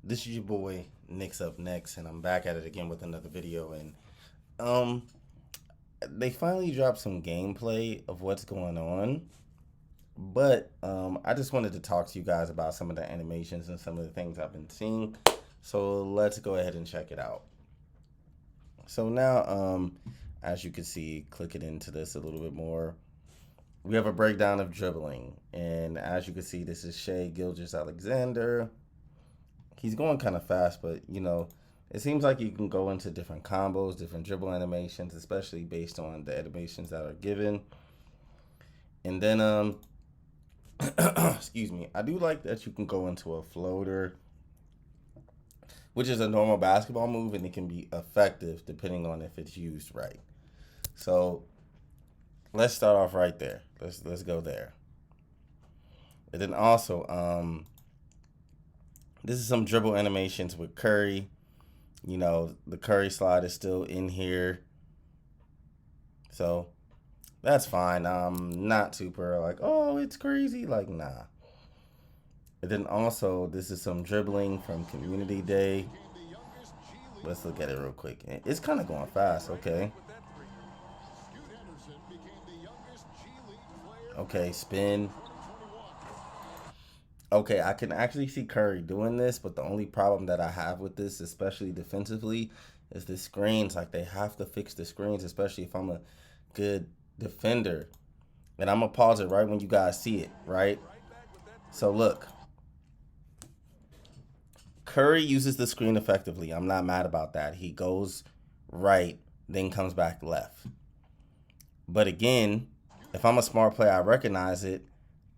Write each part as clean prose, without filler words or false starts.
This is your boy Nick's Up Next, and I'm back at it again with another video. And um, they finally dropped some gameplay of what's going on, but I just wanted to talk to you guys about some of the animations and some of the things I've been seeing. So let's go ahead and check it out. So now, as you can see, clicking into this a little bit more, we have a breakdown of dribbling, and as you can see, this is Shea Gilgeous-Alexander. He's going kind of fast, but you know, it seems like you can go into different combos, different dribble animations, especially based on the animations that are given. And then excuse me, I do like that you can go into a floater, which is a normal basketball move, and it can be effective depending on if it's used right. So let's start off right there. Let's go there. And then also this is some dribble animations with Curry. You know, the Curry slide is still in here. So that's fine. Not super like, oh, it's crazy. Like, nah. And then also, this is some dribbling from Community Day. Let's look at it real quick. It's kind of going fast. Okay. Okay, spin. Okay, I can actually see Curry doing this, but the only problem that I have with this, especially defensively, is the screens. Like, they have to fix the screens, especially if I'm a good defender. And I'm going to pause it right when you guys see it, right? So, look. Curry uses the screen effectively. I'm not mad about that. He goes right, then comes back left. But again, if I'm a smart player, I recognize it.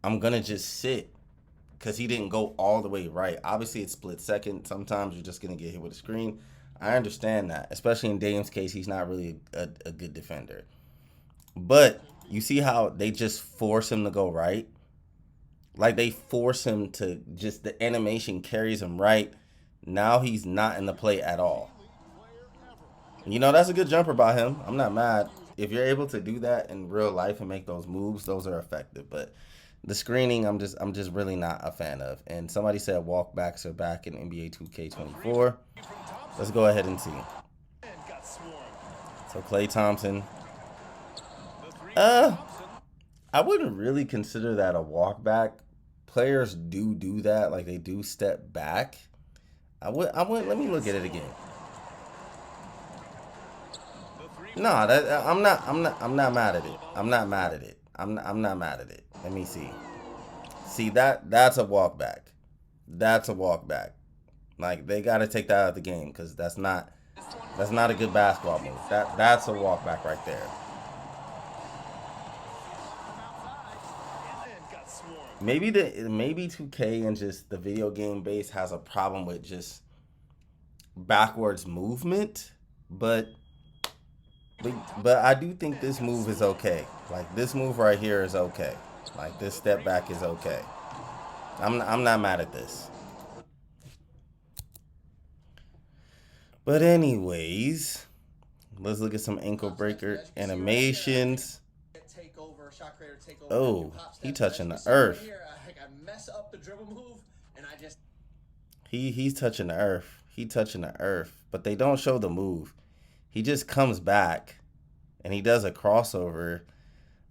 I'm going to just sit, because he didn't go all the way right. Obviously, it's split second. Sometimes you're just going to get hit with a screen. I understand that, especially in Dame's case. He's not really a good defender. But you see how they just force him to go right? Like, they force him to just, the animation carries him right. Now he's not in the play at all. You know, that's a good jumper by him. I'm not mad. If you're able to do that in real life and make those moves, those are effective. But the screening, I'm just really not a fan of. And somebody said walkbacks are back in NBA 2K24. Let's go ahead and see. So Klay Thompson. I wouldn't really consider that a walkback. Players do that, like they do step back. I would let me look at it again. No, that I'm not mad at it. I'm not mad at it. I'm not mad at it. Let me see. See, that's a walkback. That's a walkback. Like, they got to take that out of the game, because that's not a good basketball move. That's a walkback right there. Maybe 2K and just the video game base has a problem with just backwards movement, but I do think this move is okay. Like, this move right here is okay. Like, this step back is okay. I'm not mad at this. But anyways, let's look at some ankle breaker animations. Oh, he touching the earth. He's touching the earth. He touching the earth. But they don't show the move. He just comes back and he does a crossover.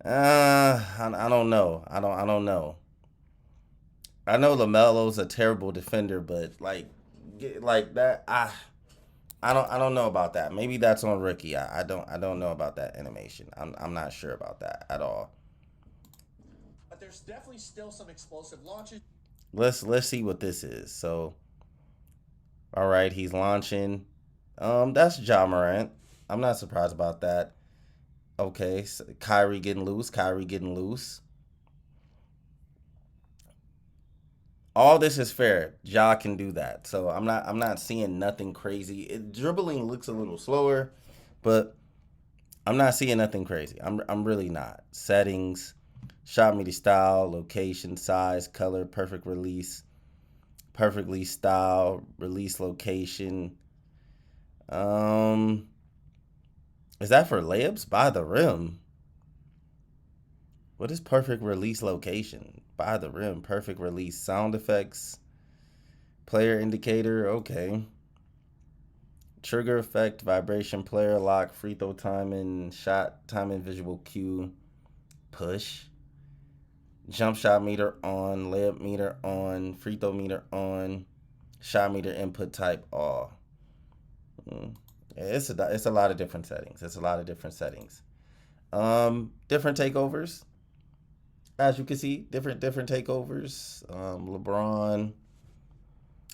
I don't know. I don't know. I know LaMelo's a terrible defender, but like that, I don't know about that. Maybe that's on Rookie. I don't know about that animation. I'm not sure about that at all. But there's definitely still some explosive launches. Let's see what this is. So, all right, he's launching. That's Ja Morant. I'm not surprised about that. Okay, so Kyrie getting loose. All this is fair. Ja can do that. So I'm not seeing nothing crazy. Dribbling looks a little slower, but I'm not seeing nothing crazy. I'm really not. Settings, shot media style, location, size, color, perfect release, perfectly style, release location. Is that for layups? By the rim. What is perfect release location? By the rim, perfect release sound effects, Player indicator, okay. Trigger effect, vibration, player lock, free throw timing, shot timing, visual cue, push. Jump shot meter on, layup meter on, free throw meter on, shot meter input type off. It's a lot of different settings. Different takeovers. As you can see, different takeovers. LeBron.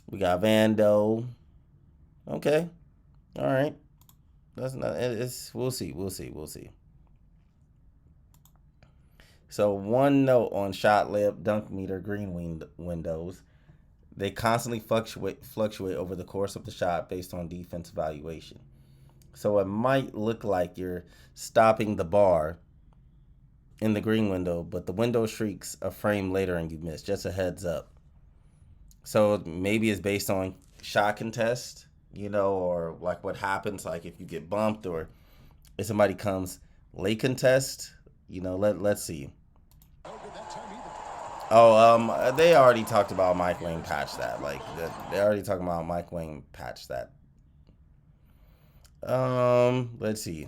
We got Vando. Okay. All right. That's not. We'll see. So one note on shot, layup, dunk meter, green windows. They constantly fluctuate over the course of the shot based on defense evaluation. So it might look like you're stopping the bar in the green window, but the window shrieks a frame later and you miss. Just a heads up. So maybe it's based on shot contest, or like what happens, like if you get bumped or if somebody comes late contest, let's see. Oh, they already talked about Mike Wang patched that. Like, they already talking about Mike Wang patched that. Let's see.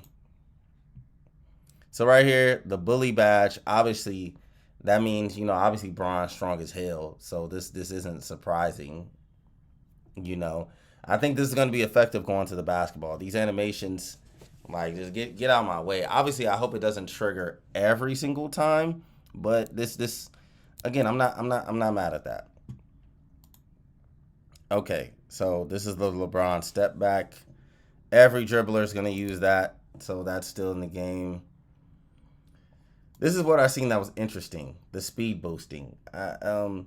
So right here, the bully badge, obviously, that means, obviously Braun's strong as hell. So this isn't surprising. I think this is going to be effective going to the basketball. These animations, like, just get out of my way. Obviously, I hope it doesn't trigger every single time, but this again, I'm not mad at that. Okay, so this is the LeBron step back. Every dribbler is going to use that, so that's still in the game. This is what I seen that was interesting, the speed boosting. The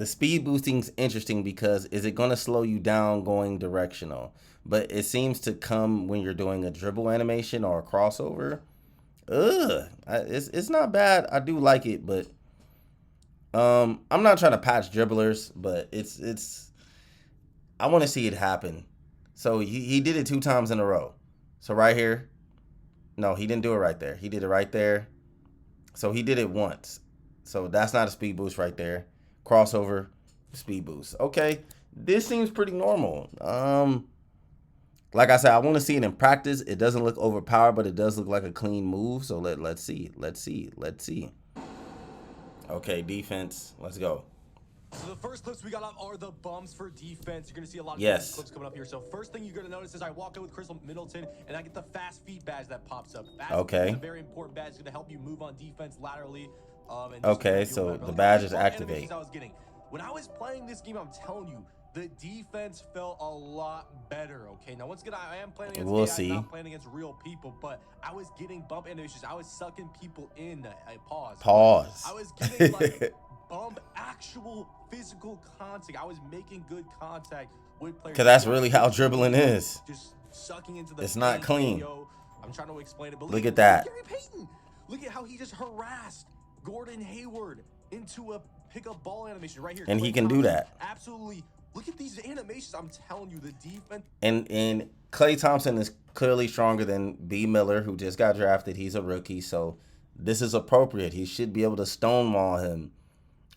speed boosting is interesting because is it going to slow you down going directional? But it seems to come when you're doing a dribble animation or a crossover. It's not bad. I do like it, but I'm not trying to patch dribblers, but it's I want to see it happen. So he did it 2 times in a row. So right here, no, he didn't do it right there. He did it right there. So he did it once. So that's not a speed boost right there. Crossover, speed boost. Okay, this seems pretty normal. Like I said, I want to see it in practice. It doesn't look overpowered, but it does look like a clean move. So let's see. Okay, defense. Let's go. So the first clips we got up are the bumps for defense. You're going to see a lot of clips coming up here. So first thing you're going to notice is I walk in with Chris Middleton, and I get the fast feet badge that pops up. Okay. It's a very important badge. It's going to help you move on defense laterally. Okay, so the badge is activate. When I was playing this game, I'm telling you, the defense felt a lot better. Okay, now once again, I am playing against I'm not playing against real people, but I was getting bump animations. I was sucking people in. Pause. I was getting like bump actual physical contact. I was making good contact with players. Because that's really how dribbling is. Just sucking into the. It's not clean. I'm trying to explain it, but look at that. Gary Payton. Look at how he just harassed Gordon Hayward into a pickup ball animation right here. And he can do that. Absolutely. Look at these animations. I'm telling you, the defense. And Klay Thompson is clearly stronger than B. Miller, who just got drafted. He's a rookie, so this is appropriate. He should be able to stonewall him.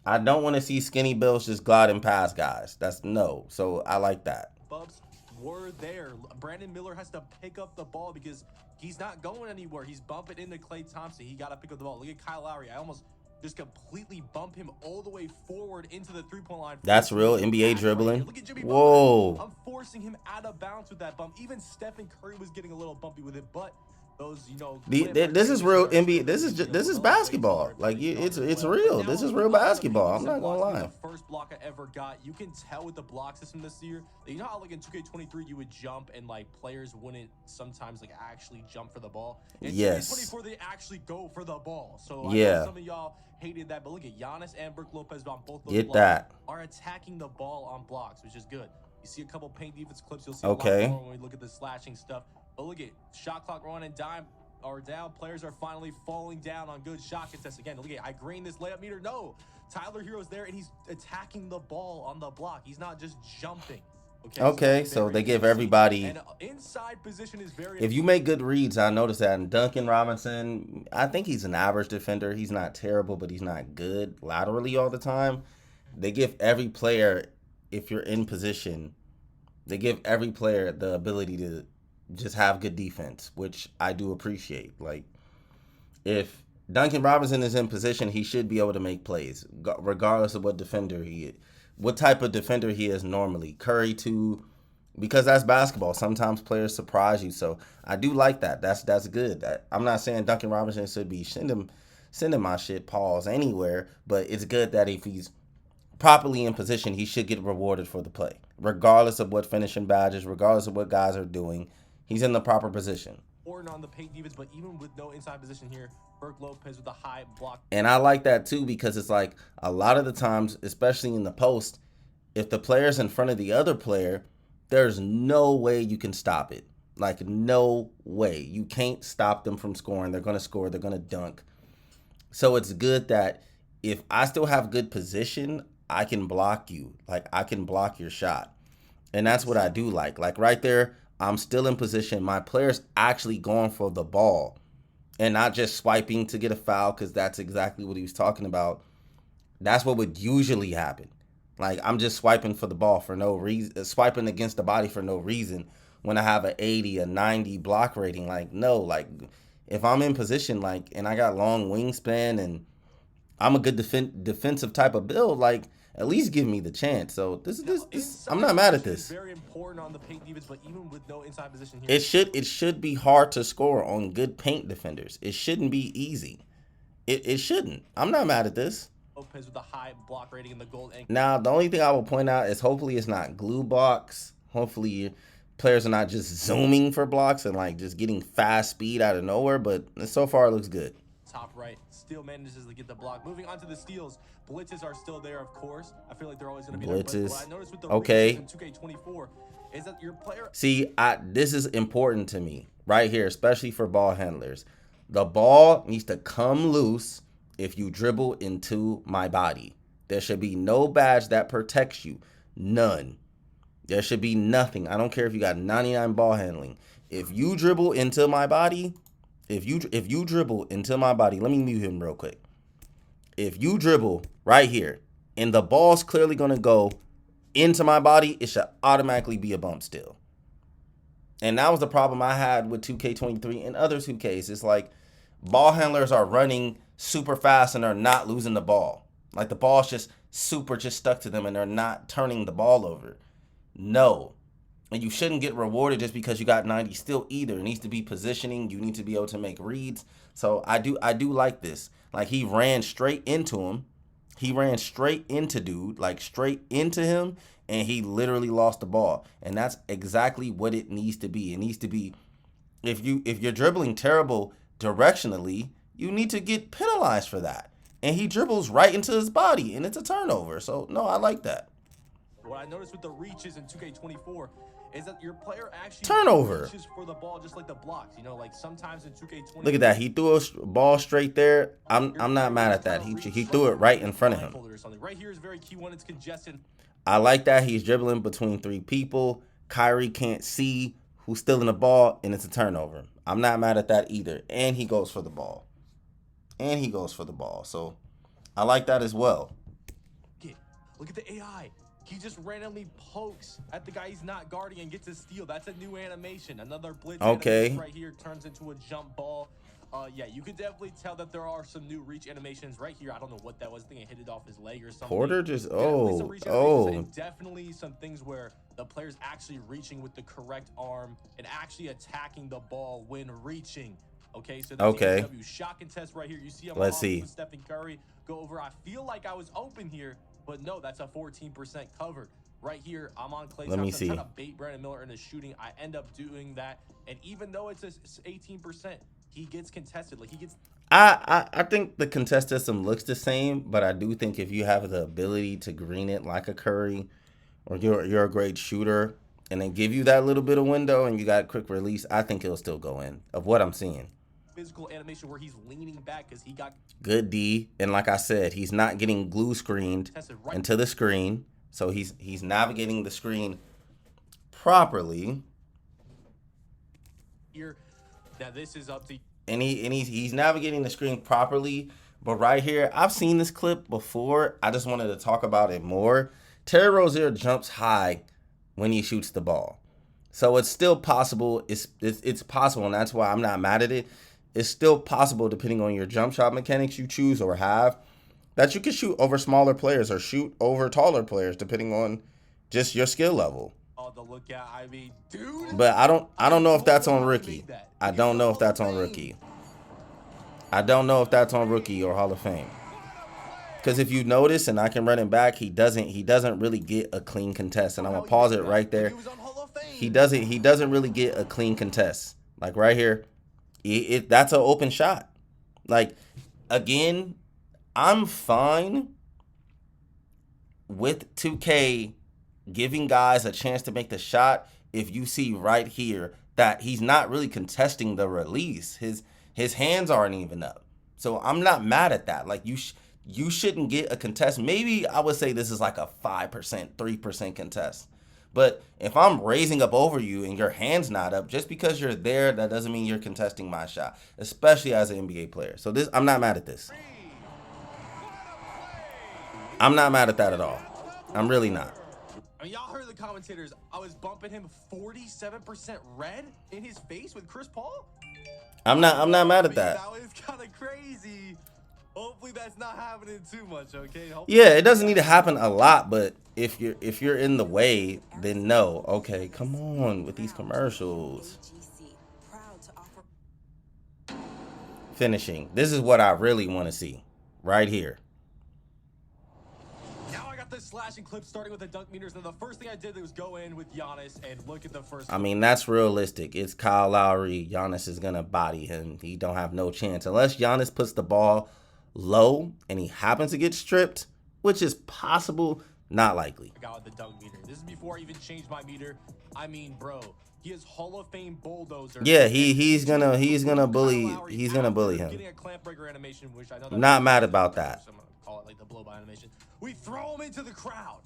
I don't want to see skinny Bills just gliding past guys. That's no. So I like that. Bubs were there. Brandon Miller has to pick up the ball because he's not going anywhere. He's bumping into Klay Thompson. He got to pick up the ball. Look at Kyle Lowry. I almost just completely bump him all the way forward into the three-point line. That's real NBA dribbling. Look at Jimmy Whoa. Butler. I'm forcing him out of bounds with that bump. Even Stephen Curry was getting a little bumpy with it, but those, this is real NBA. This is basketball. Like it's real. This is real basketball. I'm not gonna lie. The first block I ever got. You can tell with the block system this year. You know how like in 2K23 you would jump and like players wouldn't sometimes like actually jump for the ball. In 2K24 they actually go for the ball. So I know some of y'all hated that, but look at Giannis and Brook Lopez on both those blocks are attacking the ball on blocks, which is good. You see a couple paint defense clips. You'll see a lot more when we look at the slashing stuff. But look at shot clock running down. Players are finally falling down on good shot contests. Again, look at I green this layup meter. No, Tyler Hero's there and he's attacking the ball on the block. He's not just jumping. Okay, so they give everybody. And inside position is very. If you make good reads, I noticed that. And Duncan Robinson, I think he's an average defender. He's not terrible, but he's not good laterally all the time. They give every player if you're in position, they give every player the ability to just have good defense, which I do appreciate. Like, if Duncan Robinson is in position, he should be able to make plays, regardless of what defender he is, what type of defender he is normally. Curry too, because that's basketball. Sometimes players surprise you, so I do like that. That's good. I'm not saying Duncan Robinson should be sending my shit pause anywhere, but it's good that if he's properly in position, he should get rewarded for the play, regardless of what finishing badges, regardless of what guys are doing. He's in the proper position. Or on the paint defense, but even with no inside position here, Burke Lopez with a high block. And I like that too, because it's like a lot of the times, especially in the post, if the player's in front of the other player, there's no way you can stop it. Like, no way. You can't stop them from scoring. They're going to score. They're going to dunk. So it's good that if I still have good position, I can block you. Like, I can block your shot. And that's what I do like. Like, right there, I'm still in position. My player's actually going for the ball and not just swiping to get a foul, because that's exactly what he was talking about. That's what would usually happen. Like, I'm just swiping for the ball for no reason, swiping against the body for no reason when I have an 80, a 90 block rating. Like, no, like, if I'm in position, like, and I got long wingspan and I'm a good defensive type of build, like, at least give me the chance. So this I'm not mad at this. Very important on the paint defense, but even with no inside position here, it should be hard to score on good paint defenders. It shouldn't be easy. It shouldn't. I'm not mad at this. Lopez with a high block rating in the gold. Now, the only thing I will point out is hopefully it's not glue blocks. Hopefully players are not just zooming for blocks and like just getting fast speed out of nowhere. But so far it looks good. Top right, still manages to get the block. Moving on to the steals, blitzes are still there, of course. I feel like they're always going to be blitzes. There, but what I noticed with the okay. in 2K24 is that your player. See, this is important to me right here, especially for ball handlers. The ball needs to come loose if you dribble into my body. There should be no badge that protects you. None. There should be nothing. I don't care if you got 99 ball handling. If you dribble into my body. If you dribble into my body, let me mute him real quick. If you dribble right here and the ball's clearly going to go into my body, it should automatically be a bump still. And that was the problem I had with 2K23 and other 2Ks. It's like ball handlers are running super fast and they're not losing the ball. Like the ball's just stuck to them and they're not turning the ball over. No. And you shouldn't get rewarded just because you got 90 still either. It needs to be positioning. You need to be able to make reads. So I do like this. Like, he ran straight into him. He ran straight into dude, like straight into him, and he literally lost the ball. And that's exactly what it needs to be. It needs to be, if you're dribbling terrible directionally, you need to get penalized for that. And he dribbles right into his body, and it's a turnover. So, no, I like that. What I noticed with the reaches in 2K24 is that your player actually turnover reaches for the ball just like the blocks. You know, like sometimes in 2K20. Look at that. He threw a ball straight there. I'm not mad at that. He threw it right in front of him. Right here is very key when it's congested. I like that. He's dribbling between three people. Kyrie can't see who's stealing the ball, and it's a turnover. I'm not mad at that either. And he goes for the ball. So I like that as well. Look at the AI. He just randomly pokes at the guy he's not guarding and gets a steal. That's a new animation. Another blitz animation right here turns into a jump ball. Yeah, you could definitely tell that there are some new reach animations right here. I don't know what that was. I think it hit it off his leg or something. Porter just, and definitely some things where the player's actually reaching with the correct arm and actually attacking the ball when reaching. Okay, so that's the shot contest right here. You see him Let's see. With Stephen Curry go over. I feel like I was open here. But no, that's a 14% cover. Right here, I'm on Clay. Let me see. I'm trying to bait Brandon Miller into shooting. I end up doing that. And even though it's 18%, he gets contested. Like, he gets... I think the contest system looks the same, but I do think if you have the ability to green it like a Curry, or you're a great shooter, and then give you that little bit of window and you got a quick release, I think it'll still go in, of what I'm seeing. Physical animation where he's leaning back because he got good D, and like I said, he's not getting glue screened into the screen, so he's navigating the screen properly. Here, now this is up to and he's navigating the screen properly. But right here, I've seen this clip before. I just wanted to talk about it more Terry Rozier jumps high when he shoots the ball. So it's still possible. It's possible, and that's why I'm not mad at it. It's still possible, depending on your jump shot mechanics you choose or have, that you can shoot over smaller players or shoot over taller players, depending on just your skill level. The lookout, I mean, dude. But I don't know if that's on rookie. I don't know if that's on rookie. I don't know if that's on rookie or Hall of Fame. Because if you notice, and I can run it back, he doesn't really get a clean contest. And I'm gonna pause it right there. He doesn't really get a clean contest. Like right here, that's an open shot. Like, again, I'm fine with 2K giving guys a chance to make the shot if you see right here that he's not really contesting the release. His hands aren't even up. So I'm not mad at that. Like, you shouldn't get a contest. Maybe I would say this is like a 5%, 3% contest. But if I'm raising up over you and your hand's not up, just because you're there, that doesn't mean you're contesting my shot, especially as an NBA player. So I'm not mad at this. I'm not mad at that at all. I'm really not. I mean, y'all heard the commentators. I was bumping him 47% red in his face with Chris Paul. I'm not mad at that. That was kind of crazy. Hopefully that's not happening too much, okay? Yeah, it doesn't need to happen a lot, but if you're in the way, then no. Okay, come on with these commercials. Finishing. This is what I really want to see right here. Now I got the slashing clip starting with the dunk meters, and the first thing I did was go in with Giannis and look at the first. I mean, that's realistic. It's Kyle Lowry. Giannis is gonna body him. He don't have no chance unless Giannis puts the ball low and he happens to get stripped, which is possible, not likely. I got the dunk meter. This is before I even changed my meter. I mean, bro, he is Hall of Fame bulldozer. Yeah, he's gonna bully him. Getting a clamp breaker animation, which I know not mad about that. So I'm gonna call it like the blow by animation. We throw him into the crowd.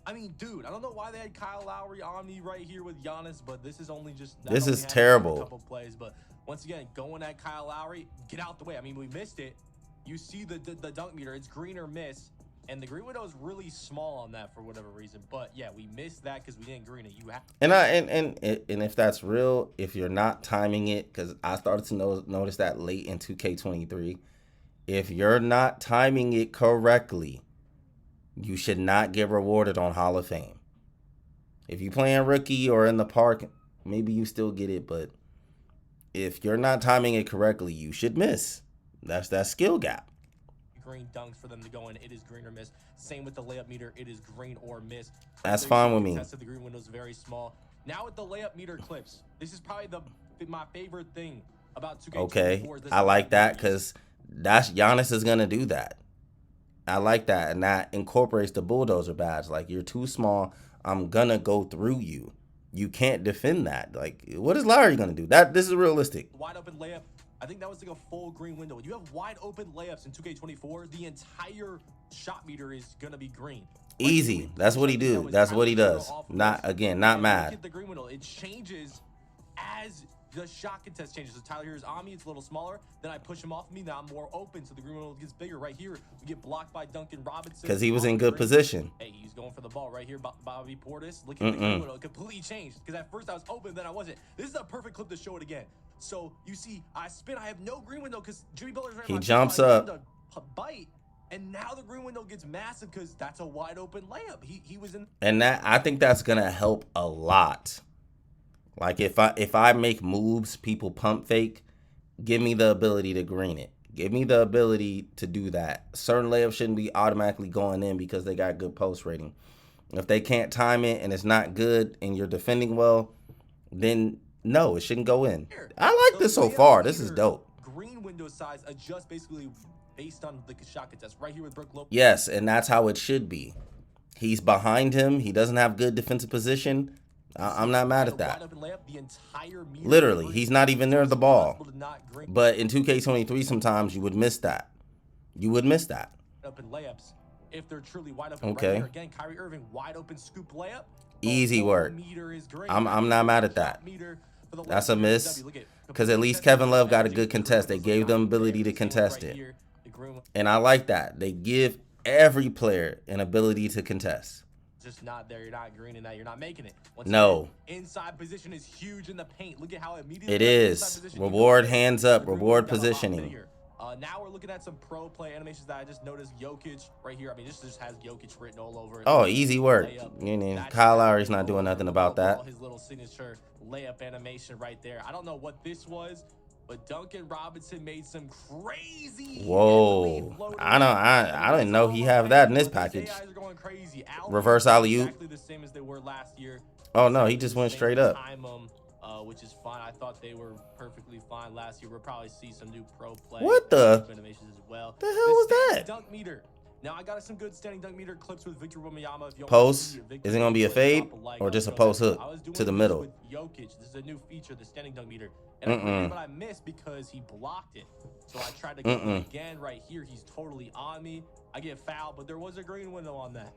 I mean, dude, I don't know why they had Kyle Lowry on me right here with Giannis, but this is only just this is terrible. A couple plays, but once again, going at Kyle Lowry, get out the way. I mean, we missed it. You see the dunk meter, it's green or miss, and the green window is really small on that for whatever reason. But yeah, we missed that because we didn't green it. You have and if that's real, if you're not timing it, because I started to notice that late in 2K23, if you're not timing it correctly, you should not get rewarded on Hall of Fame. If you playing rookie or in the park, maybe you still get it, but if you're not timing it correctly, you should miss. That's that skill gap. Green dunks for them to go in. It is green or miss. Same with the layup meter. It is green or miss. That's fine with me. The green window is very small. Now with the layup meter clips, this is probably my favorite thing about 2K24. Okay, I like that because that's Giannis is gonna do that. I like that, and that incorporates the bulldozer badge. Like, you're too small. I'm gonna go through you. You can't defend that. Like, what is Lowry gonna do? This is realistic. Wide open layup. I think that was like a full green window. When you have wide open layups in 2K24, the entire shot meter is gonna be green. Easy. That's what he do. That's what he does. Not mad. Look at the green window. It changes as the shot contest changes. So Tyler here is on me. It's a little smaller. Then I push him off me. Now I'm more open. So the green window gets bigger. Right here, we get blocked by Duncan Robinson. Because he was in good position. Hey, he's going for the ball right here. Bobby Portis. Look at the green window. It completely changed. Because at first I was open, then I wasn't. This is a perfect clip to show it again. So you see, I spin. I have no green window because Jimmy Butler's right. He jumps up. Bite. And now the green window gets massive because that's a wide open layup. He was in. And I think that's gonna help a lot. Like, if I make moves, people pump fake, give me the ability to green it. Give me the ability to do that. Certain layups shouldn't be automatically going in because they got good post rating. If they can't time it and it's not good and you're defending well, then no, it shouldn't go in. I like this so far. This is dope. Green window size adjusts basically based on the shot contest. Right here with Brook Lopez. Yes, and that's how it should be. He's behind him. He doesn't have good defensive position. I'm not mad at that. Literally, he's not even near the ball. But in 2K23, sometimes you would miss that. You would miss that. Open layups, if they're truly wide open. Okay. Right here, again, Kyrie Irving, wide open scoop layup. Easy work. I'm not mad at that. That's a miss. Because at least Kevin Love got a good contest. They gave them ability to contest it. And I like that. They give every player an ability to contest. just not there. You're not greening that. You're not making it. Once No. Inside position is huge in the paint. Look at how immediately it is. Reward hands up. Reward positioning. Now we're looking at some pro play animations that I just noticed. Jokic right here. I mean, this just has Jokic written all over it. Oh, easy work. Kyle Lowry's not doing nothing about that. His little signature layup animation right there. I don't know what this was, but Duncan Robinson made some crazy. Whoa! I didn't know he have that in his package. Reverse alley-oop. Exactly the same as they were last year. Oh no, he just went straight up. Which is fine. I thought they were perfectly fine last year. We'll probably see some new pro play. What the? Animations as well. The hell was that? Dunk meter. Now I got some good standing dunk meter clips with Victor Wembanyama. Post? Is it gonna be a fade or just a post hook to the middle? With Jokic, this is a new feature, the standing dunk meter. And but I missed because he blocked it. So I tried to go again right here. He's totally on me. I get fouled, but there was a green window on that.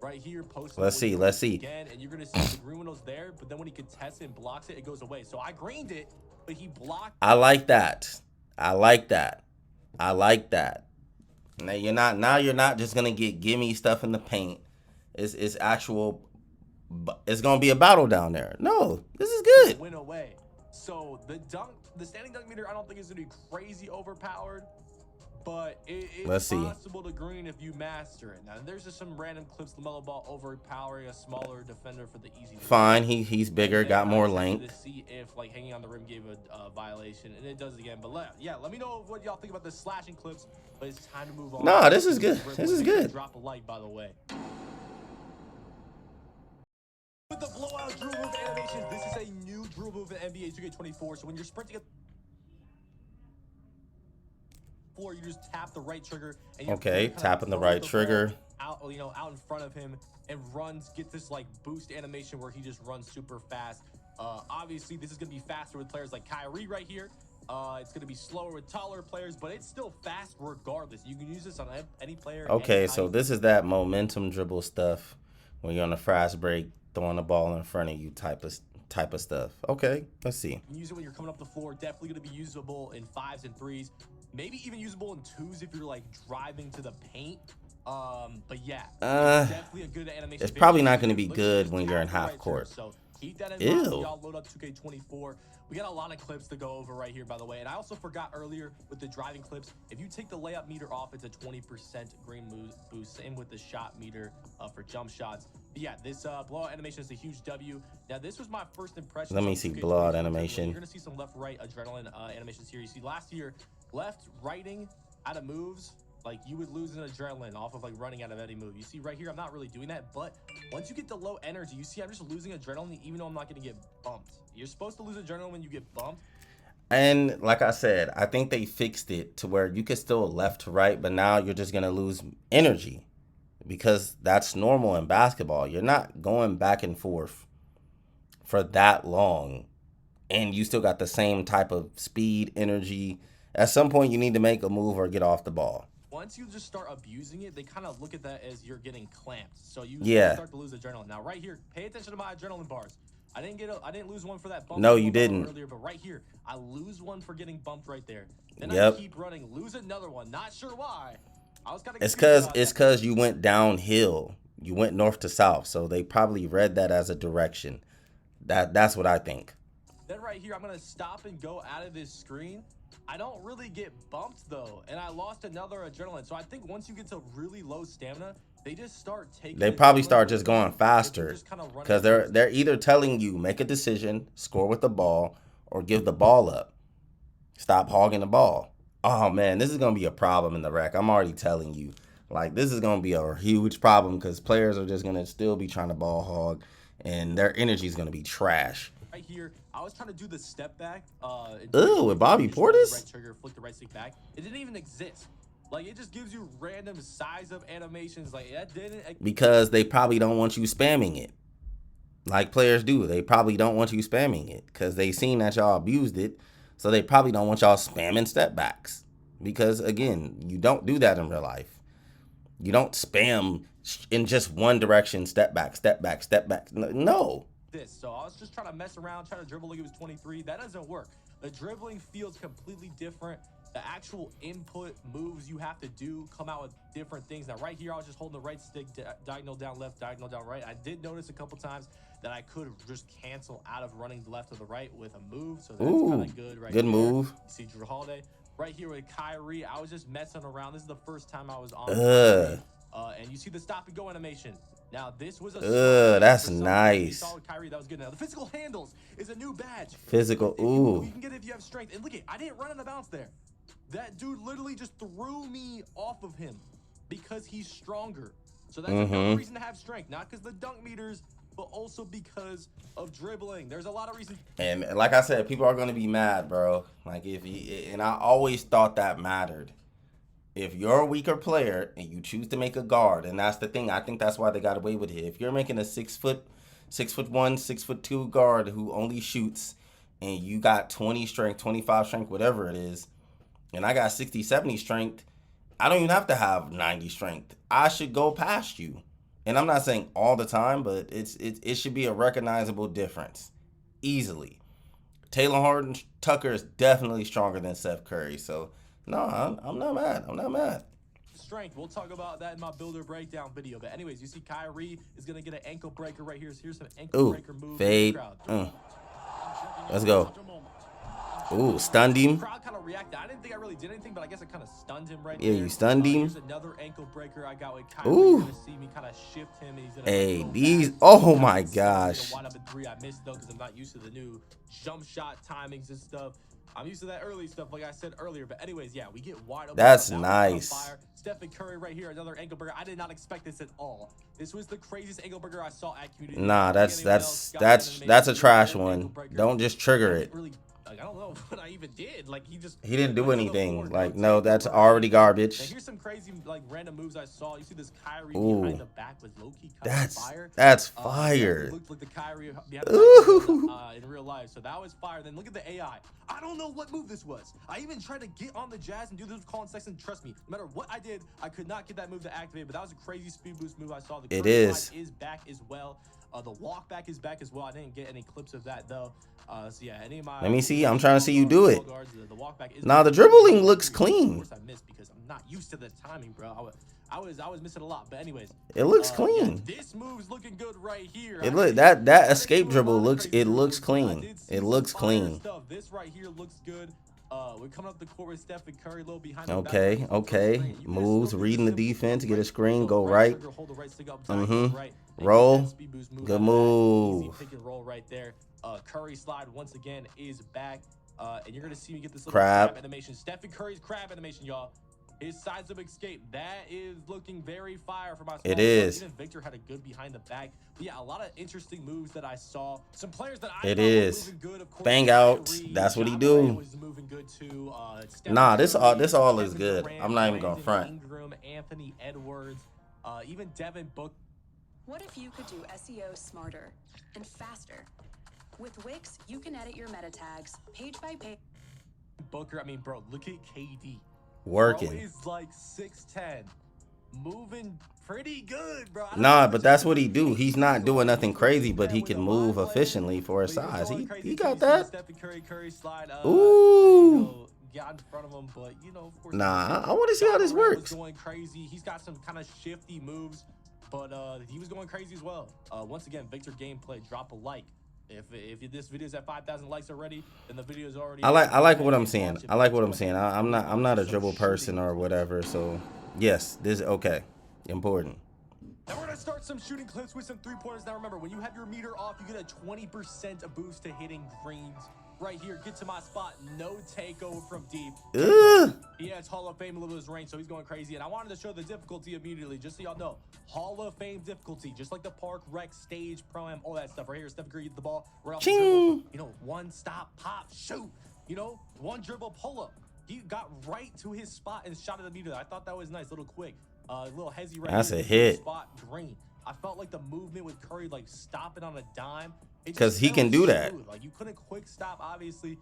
Right here, post. Let's see. Again, and you're gonna see the green window's there, but then when he contests it and blocks it, it goes away. So I greened it, but he blocked. I like that. Now you're not just gonna get gimme stuff in the paint. It's actual. It's gonna be a battle down there. No, this is good. Went away. So the standing dunk meter, I don't think is gonna be crazy overpowered. But it's possible to green if you master it. Now, there's just some random clips. LaMelo Ball overpowering a smaller defender for the easy. Fine, he's bigger, got more length. To see if like hanging on the rim gave a violation, and it does it again. But let me know what y'all think about the slashing clips. But it's time to move on. No, this is good. This is good. Drop a like, by the way. With the blowout dribble move animations, this is a new dribble move in NBA 2K24. So when you're sprinting you just tap the right trigger and tapping the right trigger out in front of him and get this like boost animation where he just runs super fast. Obviously this is gonna be faster with players like Kyrie right here. It's gonna be slower with taller players, but it's still fast regardless. You can use this on any player. Okay, so this is that momentum dribble stuff when you're on a fast break, throwing the ball in front of you type of stuff. Okay, let's see. You can use it when you're coming up the floor. Definitely gonna be usable in 5s and 3s. Maybe even usable in 2s if you're like driving to the paint. But yeah, definitely a good animation. It's probably not going to be good when you're in half court. So keep that in mind. Y'all load up 2K24. We got a lot of clips to go over right here, by the way. And I also forgot earlier with the driving clips, if you take the layup meter off, it's a 20% green boost. Same with the shot meter for jump shots. But yeah, this blowout animation is a huge W. Now, this was my first impression. Let me see blowout animation. You're going to see some left-right adrenaline animations here. You see last year, left-righting out of moves, like you would lose an adrenaline off of like running out of any move. You see right here, I'm not really doing that, but once you get the low energy, you see I'm just losing adrenaline even though I'm not going to get bumped. You're supposed to lose adrenaline when you get bumped. And like I said, I think they fixed it to where you could still left to right, but now you're just going to lose energy because that's normal in basketball. You're not going back and forth for that long and you still got the same type of speed, energy. At some point, you need to make a move or get off the ball. Once you just start abusing it, they kind of look at that as you're getting clamped. So you start to lose adrenaline. Now, right here, pay attention to my adrenaline bars. I didn't lose one for that bump. No, you didn't. Earlier, but right here, I lose one for getting bumped right there. Then I keep running, lose another one. Not sure why. I was kind of. It's because you went downhill. You went north to south, so they probably read that as a direction. That's what I think. Then right here, I'm gonna stop and go out of this screen. I don't really get bumped though, and I lost another adrenaline. So I think once you get to really low stamina, they just start taking. They probably start just going faster because they're either telling you make a decision, score with the ball, or give the ball up. Stop hogging the ball. Oh man, this is gonna be a problem in the rec. I'm already telling you, like this is gonna be a huge problem because players are just gonna still be trying to ball hog, and their energy is gonna be trash. Right here, I was trying to do the step back. With Bobby Portis? Right trigger, flick the right stick back. It didn't even exist. Like, it just gives you random size of animations. Like, that didn't. Because they probably don't want you spamming it. Like players do. They probably don't want you spamming it because they seen that y'all abused it. So they probably don't want y'all spamming step backs. Because, again, you don't do that in real life. You don't spam in just one direction, step back, step back, step back. No. So I was just trying to mess around, trying to dribble like it was 23. That doesn't work. The dribbling feels completely different. the actual input moves you have to do come out with different things. Now, right here, I was just holding the right stick, diagonal down left, diagonal down right. I did notice a couple times that I could just cancel out of running left or the right with a move. So that's kind of good right Good there. move. You see Drew Holiday. Right here with Kyrie, I was just messing around. This is the first time I was on Kyrie. And you see the stop and go animation. Now, this was a that's nice. You saw with Kyrie, that was good. Now, the physical handles is a new badge. Physical, You can get it if you have strength. And look at, I didn't run on the bounce there. That dude literally just threw me off of him because he's stronger. So that's another reason to have strength. Not because the dunk meters, but also because of dribbling. There's a lot of reasons. And like I said, people are going to be mad, bro. Like, and I always thought that mattered. If you're a weaker player and you choose to make a guard, and that's the thing, I think that's why they got away with it. If you're making a 6'1", 6'2" guard who only shoots, and you got 20 strength, 25 strength, whatever it is, and I got 60, 70 strength, I don't even have to have 90 strength. I should go past you. And I'm not saying all the time, but it should be a recognizable difference, easily. Taylor Horton Tucker is definitely stronger than Steph Curry, so. No, I'm not mad. I'm not mad. Strength. We'll talk about that in my builder breakdown video. But anyways, you see Kyrie is going to get an ankle breaker right here. So here's some ankle breaker moves. Fade. Let's go. Ooh, stunned him. The crowd kind of reacted. I didn't think I really did anything, but I guess I kind of stunned him right there. Yeah, you stunned him. Here's another ankle breaker I got with Kyrie. Ooh. You're going to see me kind of shift him. And he's gonna hey, these. Oh, my gosh. Wide up at 3. I missed, though, because I'm not used to the new jump shot timings and stuff. I'm used to that early stuff, like I said earlier. But anyways, yeah, we get wide open. That's nice. Stephen Curry right here, another ankle breaker. I did not expect this at all. This was the craziest ankle breaker I saw at Community. Nah, that's a trash one. Don't just trigger it. I don't know what I even did. Like he didn't do anything. Like no, that's already garbage. Now, here's some crazy like random moves I saw. You see this Kyrie behind the back with low-key fire. That's fire. Looked like the Kyrie behind the back in real life. So that was fire. Then look at the AI. I don't know what move this was. I even tried to get on the Jazz and do this with Colin Sexton. Trust me, no matter what I did, I could not get that move to activate. But that was a crazy speed boost move I saw. The Curry is back as well. The walk back is back as well. I didn't get any clips of that though. So yeah, any of my let me see. I'm trying to see you do it. Nah, the dribbling looks clean. Of course, I missed because I'm not used to the timing, bro. I was missing a lot. But anyways, it looks clean. Yeah, this move's looking good right here. It look that escape dribble looks. It looks clean. It looks clean. This right here looks good. We're coming up the court with Stephen Curry, a little behind. Okay. Moves, reading the defense, get a screen, go right. Roll. Good move. Pick and roll right there. Curry slide once again is back. And you're gonna see me get this little crab animation. Stephen Curry's crab animation, y'all. His sides of escape, that is looking very fire for my small It is. Even Victor had a good behind the back. But yeah, a lot of interesting moves that I saw. Some players that I it thought is were moving good. Of course, bang out. Kyrie, That's what he John do. was moving good too. Nah, this all is good. Durant, I'm not even gonna front. Ingram, Anthony Edwards, even Devin Book. What if you could do SEO smarter and faster? With Wix, you can edit your meta tags page by page. Booker, I mean, bro, look at KD. Working. Bro is like 6'10", moving pretty good, bro. Nah, but that's what he do. He's not doing nothing crazy, but he can move efficiently for his size. He got that. Stephen Curry slide. Ooh. Got in front of him, but you know, of course. Nah, I want to see how this works. Going crazy. He's got some kind of shifty moves, but he was going crazy as well. Once again, Victor gameplay. Drop a like. If this video is at 5,000 likes already, then the video is already. I like what I'm saying. I like what I'm saying. I'm not a dribble person or whatever. So yes, this is okay. Important. Now we're gonna start some shooting clips with some 3-pointers. Now remember, when you have your meter off, you get a 20% boost to hitting greens. Right here, get to my spot. No takeover from deep. He has Hall of Fame in his range, so he's going crazy. And I wanted to show the difficulty immediately, just so y'all know. Hall of Fame difficulty, just like the Park Rec stage, Pro-Am, all that stuff. Right here, Stephen Curry gets the ball. Right off the dribble. You know, one stop, pop, shoot. You know, one dribble, pull up. He got right to his spot and shot it immediately. I thought that was nice, little quick. Little hezzy right That's here. a hit. Spot green. I felt like the movement with Curry, like stopping on a dime. Because he can do that. Like you couldn't quick stop, obviously,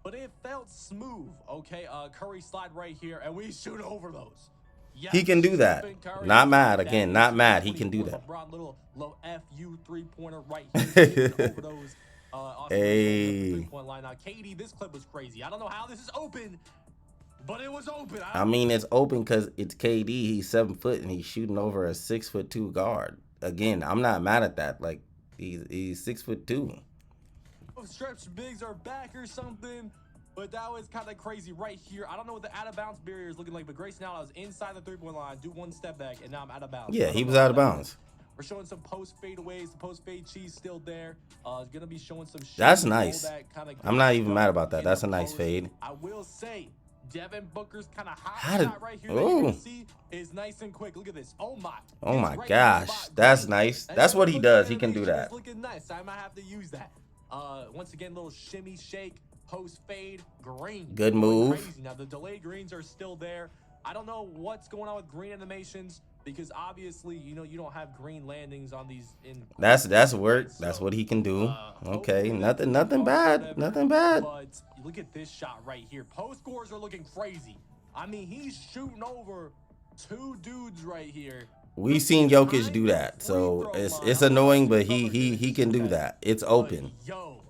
but it felt smooth. Okay, Curry slide right here, and we shoot over those. Yes, he can do that. Not mad again. Not mad. He can do that. Little low FU 3-pointer right here. Over those. Hey. 3-point line. Now, KD, this clip was crazy. I don't know how this is open. But it was open. I mean, it's open because it's KD. He's 7 foot and he's shooting over a 6'2" guard. Again, I'm not mad at that. Like, he's 6'2". Stretch bigs are back or something, but that was kind of crazy right here. I don't know what the out of bounds barrier is looking like, but Grayson Allen, I was inside the 3-point line, do one step back, and now I'm out of bounds. Yeah, he was out of bounds. We're showing some post fadeaways. The post fade cheese still there. Gonna be showing some. That's nice. I'm not even mad about that. That's a nice fade. I will say, Devin Booker's kind of hot How did? shot right here that you can see is nice and quick. Look at this. Oh my. Oh my Right gosh, that's nice. That's what he does. He can do that. It's looking nice. I might have to use that. Once again, little shimmy shake, post fade, green. Good move. Crazy. Now the delayed greens are still there. I don't know what's going on with green animations because obviously, you know, you don't have green landings on these. That's work. That's what he can do. Okay, nothing bad. Nothing bad. But look at this shot right here. Post scores are looking crazy. I mean, he's shooting over 2 dudes right here. We've seen Jokic do that, so it's annoying, but he can do that. It's open. Yo,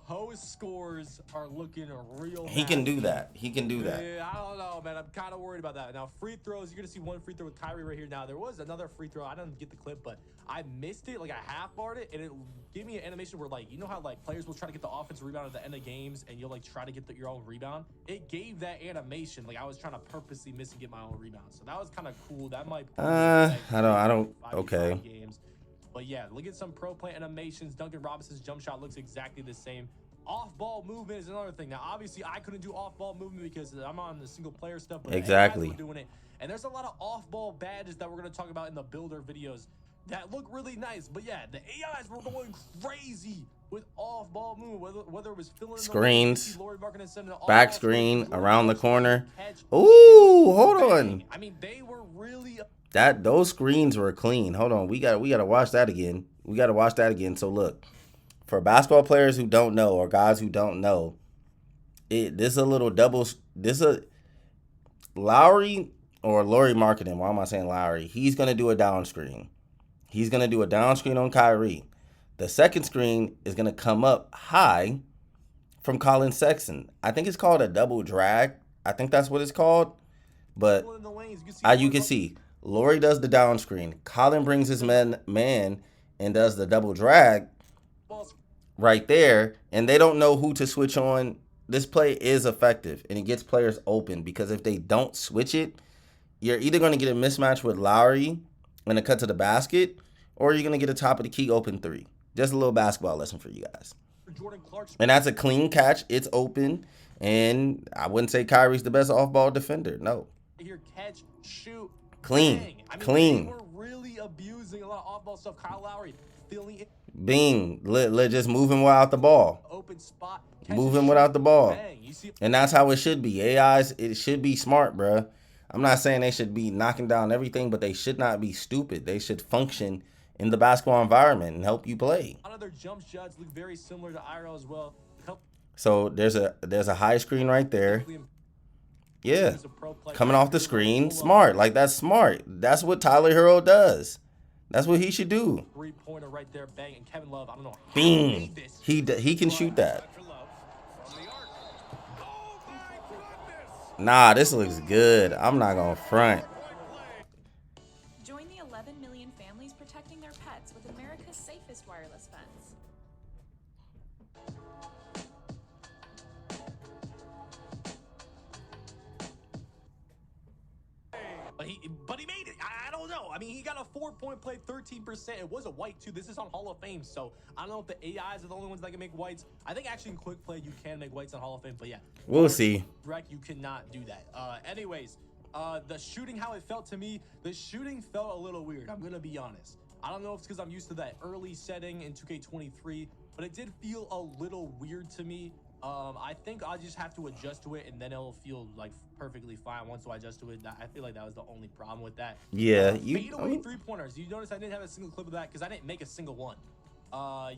post scores are looking real. He can do that. He can do that. Yeah, I don't know, man. I'm kind of worried about that. Now, free throws, you're gonna see one free throw with Kyrie right here. Now, there was another free throw. I didn't get the clip, but I missed it. Like, I half-barred it, and it gave me an animation where, like, you know how, like, players will try to get the offensive rebound at the end of games, and you'll, like, try to get your own rebound? It gave that animation. Like, I was trying to purposely miss and get my own rebound. So that was kind of cool. That might... I don't... Okay. Games. But, yeah, look at some pro play animations. Duncan Robinson's jump shot looks exactly the same. Off-ball movement is another thing. Now, obviously, I couldn't do off-ball movement because I'm on the single-player stuff. But exactly. Doing it. And there's a lot of off-ball badges that we're going to talk about in the builder videos that look really nice. But yeah, the AIs were going crazy with off-ball movement, whether it was filling screens, the back screen, around the corner. Ooh, hold on. I mean, they were really those screens were clean. Hold on, we gotta watch that again. We gotta watch that again. So look, for basketball players who don't know or guys who don't know, this is a little double. This a Lowry or Lauri Markkanen. Why am I saying Lowry? He's gonna do a down screen. He's going to do a down screen on Kyrie. The second screen is going to come up high from Colin Sexton. I think it's called a double drag. I think that's what it's called. But you can see, Lauri does the down screen. Colin brings his man and does the double drag right there. And they don't know who to switch on. This play is effective, and it gets players open because if they don't switch it, you're either going to get a mismatch with Lowry and a cut to the basket, or you're going to get a top of the key open 3. Just a little basketball lesson for you guys. And that's a clean catch. It's open. And I wouldn't say Kyrie's the best off-ball defender. No. Here, catch, shoot, clean. I mean, clean. They were really abusing a lot of off-ball stuff. Kyle Lowry feeling it. Bing. Let just move him without the ball. Open spot. Move him without the ball. And that's how it should be. AIs, it should be smart, bruh. I'm not saying they should be knocking down everything, but they should not be stupid. They should function in the basketball environment and help you play. A lot of their jump shots look very similar to IRL as well. So there's a high screen right there. Yeah. Coming off the screen. Smart. Like, that's smart. That's what Tyler Hero does. That's what he should do. 3-pointer right there, bang. And Kevin Love, I don't know how Bing. He can shoot that. Nah, this looks good. I'm not going to front. Join the 11 million families protecting their pets with America's safest wireless fence. But he made it. I don't know. I mean, he got a 4-point play, 13%. It was a white, too. This is on Hall of Fame, so I don't know if the AIs are the only ones that can make whites. I think actually in quick play, you can make whites on Hall of Fame, but yeah. We'll see. Direct, you cannot do that. Anyways, the shooting, how it felt to me, the shooting felt a little weird. I'm going to be honest. I don't know if it's because I'm used to that early setting in 2K23, but it did feel a little weird to me. I think I'll just have to adjust to it, and then it'll feel like perfectly fine once I adjust to it. I feel like that was the only problem with that. Yeah, fadeaway 3-pointers. You notice I didn't have a single clip of that because I didn't make a single one.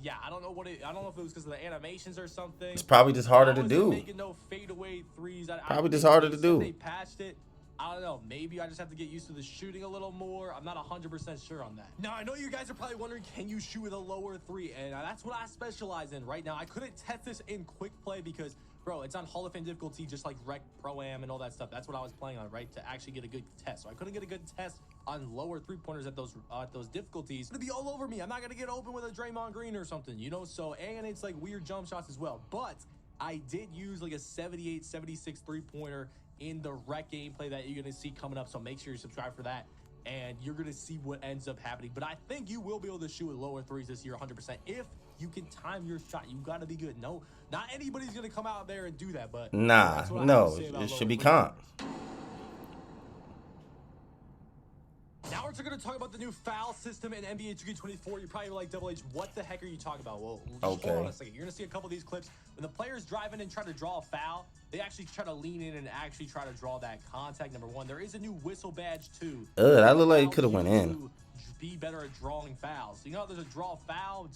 Yeah, I don't know I don't know if it was because of the animations or something. It's probably just harder to do. Making no fadeaway threes. Probably just harder to do. They patched it. I don't know. Maybe I just have to get used to the shooting a little more. I'm not 100% sure on that. Now, I know you guys are probably wondering, can you shoot with a lower 3? And that's what I specialize in right now. I couldn't test this in quick play because bro, it's on Hall of Fame difficulty, just like Rec Pro-Am and all that stuff. That's what I was playing on, right? To actually get a good test. So I couldn't get a good test on lower three-pointers at those difficulties. It's gonna be all over me. I'm not gonna get open with a Draymond Green or something, you know? So, and it's like weird jump shots as well. But I did use like a 78, 76 three-pointer in the Rec gameplay that you're gonna see coming up. So make sure you subscribe for that. And you're gonna see what ends up happening. But I think you will be able to shoot with lower threes this year 100% if you can time your shot. You gotta be good. No, not anybody's gonna come out there and do that, but nah, no, it should be comp. Now we're going to talk about the new foul system in NBA 2K24. You're probably like, Double H, what the heck are you talking about? Well, just hold on a second. You're going to see a couple of these clips. When the players drive in and try to draw a foul, they actually try to lean in and actually try to draw that contact, number one. There is a new whistle badge, too. That looked like it could have went in. Be better at drawing fouls. You know how there's a draw foul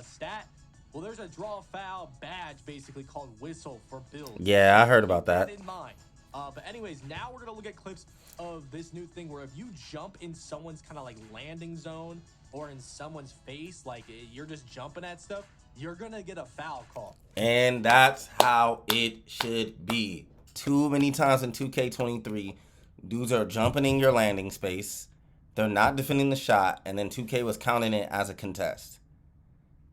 stat? Well, there's a draw foul badge, basically, called whistle for builds. Yeah, I heard about that. Keep that in mind. But anyways, now we're going to look at clips of this new thing where if you jump in someone's kind of like landing zone or in someone's face, like you're just jumping at stuff, you're going to get a foul call. And that's how it should be. Too many times in 2K23, dudes are jumping in your landing space. They're not defending the shot, and then 2K was counting it as a contest.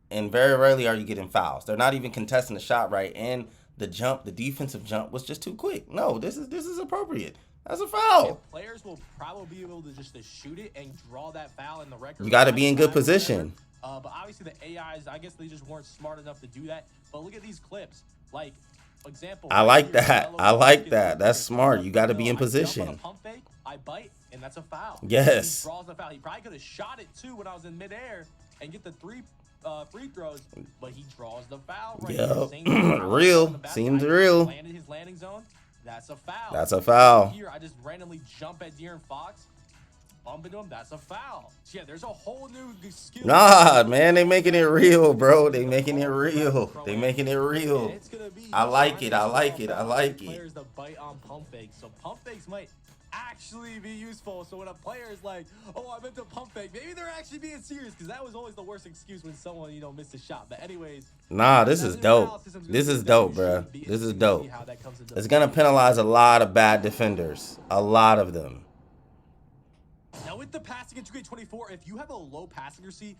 And very rarely are you getting fouls. They're not even contesting the shot right, and the defensive jump was just too quick. No, this is appropriate. That's a foul. And players will probably be able to just shoot it and draw that foul in the record. You got to be in good position. But obviously the AIs, I guess they just weren't smart enough to do that. But look at these clips. Like, example. I like that. I like that. That's smart. You got to be in position. I pump fake, I bite, and that's a foul. Yes. He draws the foul. He probably could have shot it too when I was in midair and get the free throws, but he draws the foul right here. Real. Seems real. Landed his landing zone. That's a foul. That's a foul. Here, I just randomly jump at De'Aaron Fox, bump into him. That's a foul. So yeah, there's a whole new skill. Nah, man, they making it real, bro. They making it real. They making it real. I like it. I like it. I like it. Players that bite on pump fakes. So pump fakes might actually be useful. So when a player is like, oh, I meant to pump fake, maybe they're actually being serious, because that was always the worst excuse when someone, you know, missed a shot. But anyways, nah, this is dope. This is dope, bro. This is dope. It's gonna penalize a lot of bad defenders, a lot of them. Now with the passing in 2K24, if you have a low passing accuracy,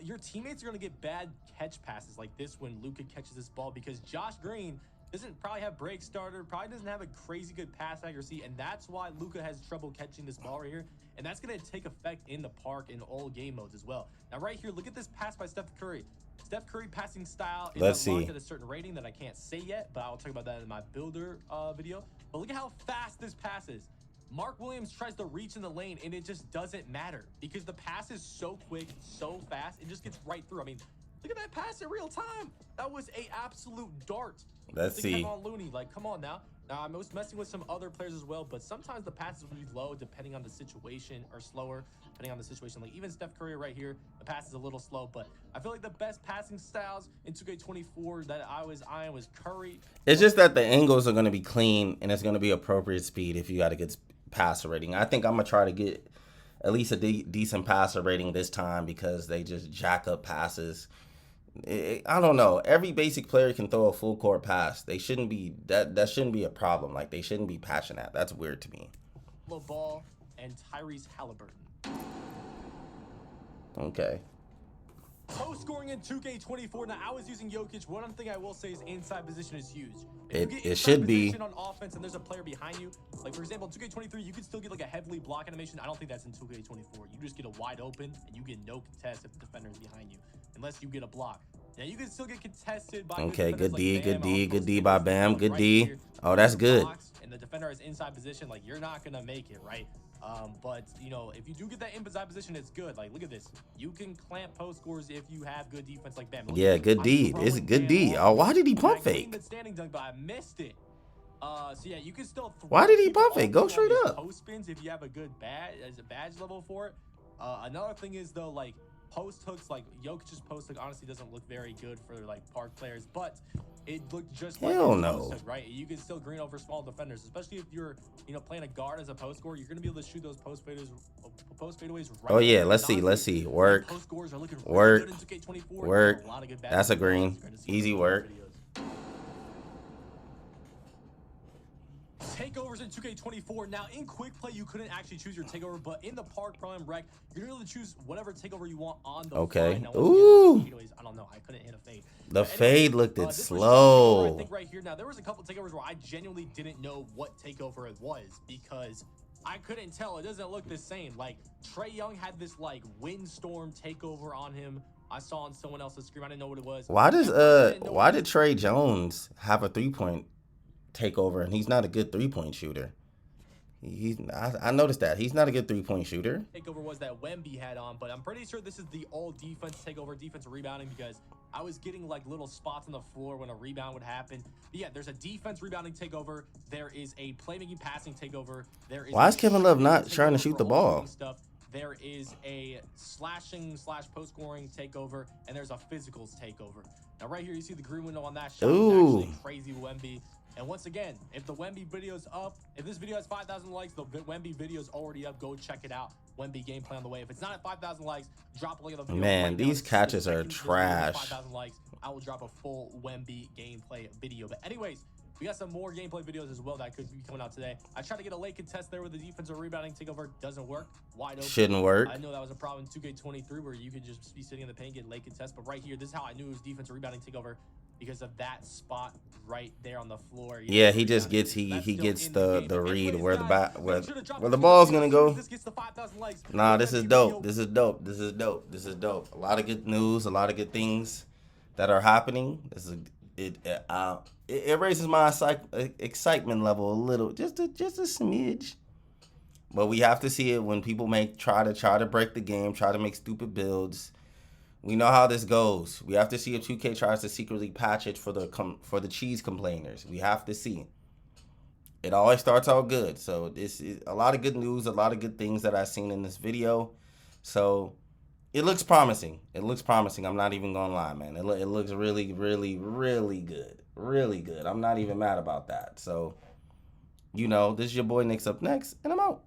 your teammates are gonna get bad catch passes like this when Luka catches this ball, because Josh Green doesn't probably have break starter, probably doesn't have a crazy good pass accuracy, and that's why Luka has trouble catching this ball right here, and that's going to take effect in the park in all game modes as well. Now right here, look at this pass by Steph Curry. Steph Curry passing style is unlocked at a certain rating that I can't say yet, but I'll talk about that in my builder video. But look at how fast this pass is. Mark Williams tries to reach in the lane, and it just doesn't matter because the pass is so quick, so fast, it just gets right through. I mean, look at that pass in real time. That was a absolute dart. Let's see. Kevon Looney, like, come on now. Now, I was messing with some other players as well, but sometimes the passes will be low depending on the situation, or slower depending on the situation. Like even Steph Curry right here, the pass is a little slow, but I feel like the best passing styles in 2K24 that I was eyeing was Curry. It's just that the angles are going to be clean, and it's going to be appropriate speed if you got a good passer rating. I think I'm going to try to get at least a decent passer rating this time, because they just jack up passes. I don't know. Every basic player can throw a full court pass. They shouldn't be that shouldn't be a problem. Like, they shouldn't be passing that. That's weird to me. Ball and Tyrese Halliburton. Okay. Post scoring in 2K24. Now I was using Jokic. One thing I will say is inside position is huge. It should be on offense and there's a player behind you. Like for example, 2K23, you could still get like a heavily block animation. I don't think that's in 2K24. You just get a wide open and you get no contest if the defender is behind you, unless you get a block. Now you can still get contested by good D, good D, good D by Bam, good D. Oh, that's good. And the defender is inside position, like you're not gonna make it, right? But you know, if you do get that inside position, it's good. Like look at this, you can clamp post scores if you have good defense like Bam. Yeah, good D. It's good D. Oh, why did he pump fake? Standing dunk, but I missed it. So yeah, you can still. Why did he pump fake? Go straight up. Post spins if you have a good badge level for it. Another thing is though, like post hooks, like Jokic's post hook honestly doesn't look very good for like park players, but it looked just like hell a no. Post hook, right? You can still green over small defenders, especially if you're, you know, playing a guard as a post scorer. You're gonna be able to shoot those post fadeaways. Right. Oh yeah, let's see. Work. Post scores are looking work. Really good in 2K24. Work. That's a green. Easy work. takeovers in 2K24. Now, in quick play, you couldn't actually choose your takeover, but in the Park Prime Rec, you're able to choose whatever takeover you want on the fly. Now, Ooh. again, I don't know. I couldn't hit a fade. The But fade looked it this slow. I think right here. Now, there was a couple takeovers where I genuinely didn't know what takeover it was because I couldn't tell. It doesn't look the same. Like, Trae Young had this, like, windstorm takeover on him. I saw on someone else's screen. I didn't know what it was. Why did Trae Jones have a 3-point takeover and he's not a good 3-point shooter? I noticed that he's not a good 3-point shooter. Takeover was that Wemby had on, but I'm pretty sure this is the all defense takeover, defensive rebounding, because I was getting like little spots on the floor when a rebound would happen. But yeah, there's a defense rebounding takeover. There is a playmaking passing takeover. There is Why is Kevin Love not trying to shoot the ball? Stuff. There is a slashing / post scoring takeover, and there's a physicals takeover. Now right here, you see the green window on that shot. Ooh. Actually crazy Wemby. And once again, if the Wemby video's up, if this video has 5,000 likes, the Wemby video's already up. Go check it out. Wemby gameplay on the way. If it's not at 5,000 likes, drop a link of the video. Man, right these now. catches are trash. 5,000 likes, I will drop a full Wemby gameplay video. But anyways, we got some more gameplay videos as well that could be coming out today. I tried to get a late contest there with the defensive rebounding takeover. Doesn't work. Wide open. Shouldn't work. I know that was a problem in 2K23 where you could just be sitting in the paint, get late contest. But right here, this is how I knew it was defensive rebounding takeover, because of that spot right there on the floor. Yeah, he just gets he gets the read where the ball's gonna go. Nah, this is dope. This is dope. This is dope. This is dope. A lot of good news, a lot of good things that are happening. This is it raises my excitement level a little, just a smidge. But we have to see it when people try to break the game, try to make stupid builds. We know how this goes. We have to see if 2K tries to secretly patch it for the cheese complainers. We have to see. It always starts out good. So this is a lot of good news, a lot of good things that I've seen in this video. So it looks promising. It looks promising. I'm not even gonna lie, man. It looks really, really, really good. Really good. I'm not even mad about that. So, this is your boy Nick's Up Next, and I'm out.